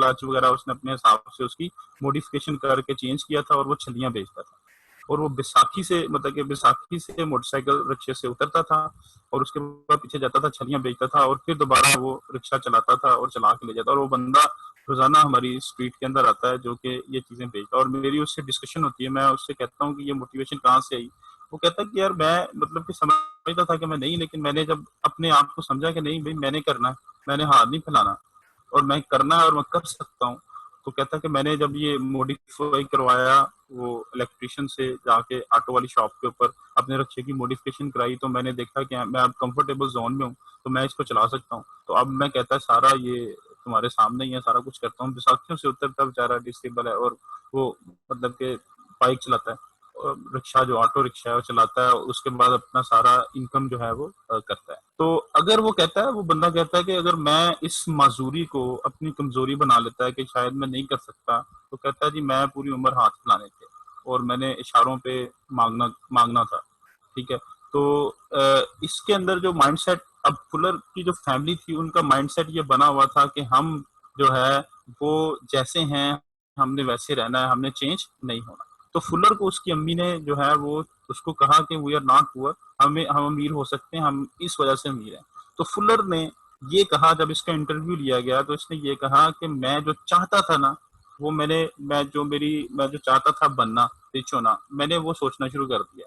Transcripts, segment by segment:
Clutch वगैरह उसने अपने हिसाब से उसकी मॉडिफिकेशन करके चेंज किया था और वो छलियां बेचता था। और वो बैसाखी से मतलब कि बैसाखी से मोटरसाइकिल रिक्शे से उतरता था और उसके बाद पीछे जाता था, छलियां बेचता था और फिर दोबारा वो रिक्शा चलाता था और चला के ले जाता। और वो बंदा रोजाना हमारी स्ट्रीट के अंदर आता है जो कि ये चीजें बेचता। और मेरी उससे डिस्कशन होती है, मैं उससे कहता हूँ कि ये मोटिवेशन कहाँ से आई। वो कहता है कि यार मैं मतलब कि समझता था कि मैं नहीं, लेकिन मैंने जब अपने आप को समझा कि नहीं भाई मैंने करना है, मैंने हाथ नहीं फैलाना और मैं करना है और मैं कर सकता हूँ। तो कहता कि मैंने जब ये मॉडिफाई करवाया वो इलेक्ट्रिशियन से जाके ऑटो वाली शॉप के ऊपर अपने रिक्शे की मॉडिफिकेशन कराई, तो मैंने देखा कि मैं अब कंफर्टेबल जोन में हूँ तो मैं इसको चला सकता हूँ। तो अब मैं कहता है सारा ये तुम्हारे सामने ही है, सारा कुछ करता हूँ। बैसाखियों से उतरता बेचारा डिसेबल है और वो मतलब के बाइक चलाता है, रिक्शा जो ऑटो रिक्शा है वो चलाता है, उसके बाद अपना सारा इनकम जो है वो करता है। तो अगर वो कहता है, वो बंदा कहता है कि अगर मैं इस माजूरी को अपनी कमजोरी बना लेता है कि शायद मैं नहीं कर सकता, तो कहता है जी मैं पूरी उम्र हाथ फैलाने थे और मैंने इशारों पे मांगना मांगना था। ठीक है। तो इसके अंदर जो माइंडसेट, अब फुलर की जो फैमिली थी उनका माइंडसेट ये बना हुआ था कि हम जो है वो जैसे हैं हमने वैसे रहना है, हमने चेंज नहीं होना। तो फुलर को उसकी अम्मी ने जो है वो उसको कहा कि वी आर नॉट पुअर, हम अमीर हो सकते हैं, हम इस वजह से अमीर हैं। तो फुलर ने ये कहा, जब इसका इंटरव्यू लिया गया तो इसने ये कहा कि मैं जो चाहता था ना वो मैं जो चाहता था बनना, रिच होना, मैंने वो सोचना शुरू कर दिया।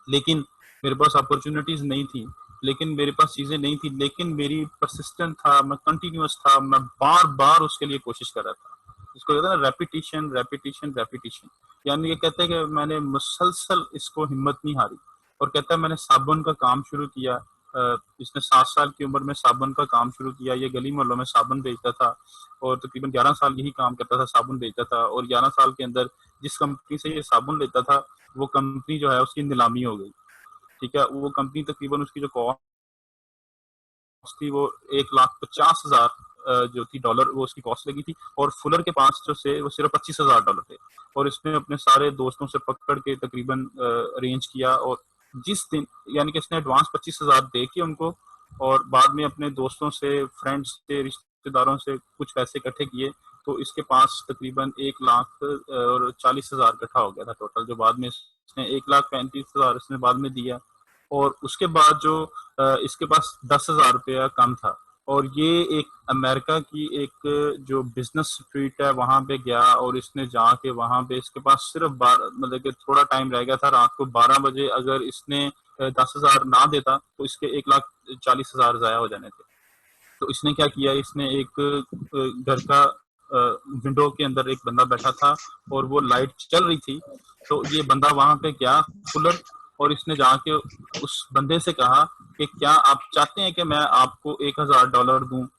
लेकिन मेरे पास अपॉर्चुनिटीज नहीं थी, लेकिन मेरे पास चीजें नहीं थी, लेकिन मेरी परसिस्टेंट था, मैं कंटिन्यूअस था, मैं बार बार उसके लिए कोशिश कर रहा था। इसको कहते हैं ना रेपिटेशन रेपिटेशन रेपिटेशन। यानी ये कहते हैं कि मैंने मुसलसल इसको हिम्मत नहीं हारी। और कहता है मैंने साबुन का काम शुरू किया। इसने 7 साल की उम्र में साबुन का काम शुरू किया, ये गली मोहल्लों में साबुन बेचता था और तकरीबन 11 साल यही काम करता था, साबुन बेचता था। और 11 साल के अंदर जिस कंपनी से ये साबुन लेता था वो कंपनी जो है उसकी नीलामी हो गई। ठीक है। वो कंपनी तकरीबन उसकी जो कॉस्ट थी वो 1,50,000 जो थी डॉलर, वो उसकी कॉस्ट लगी थी। और फुलर के पास जो से वो सिर्फ $25,000 थे। और इसने अपने सारे दोस्तों से पकड़ के तकरीबन अरेंज किया। और जिस दिन यानी कि इसने एडवांस 25,000 दे के उनको, और बाद में अपने दोस्तों से, फ्रेंड्स से, रिश्तेदारों से कुछ पैसे इकट्ठे किए, तो इसके पास तकरीबन 1,40,000 इकट्ठा हो गया था टोटल, जो बाद में इसने 1,35,000 इसने बाद में दिया। और उसके बाद जो इसके पास 10,000 रुपया कम था। और ये एक अमेरिका की एक जो बिजनेस स्ट्रीट है वहां पे गया और इसने जाके वहां पे इसके पास सिर्फ मतलब कि थोड़ा टाइम रह गया था, रात को 12 बजे अगर इसने 10,000 ना देता तो इसके 1,40,000 जाया हो जाने थे। तो इसने क्या किया, इसने एक घर का विंडो के अंदर एक बंदा बैठा था और वो लाइट चल रही थी, तो ये बंदा वहां पे गया फुलर, और इसने जाके उस बंदे से कहा कि क्या आप चाहते हैं कि मैं आपको $1,000 दूं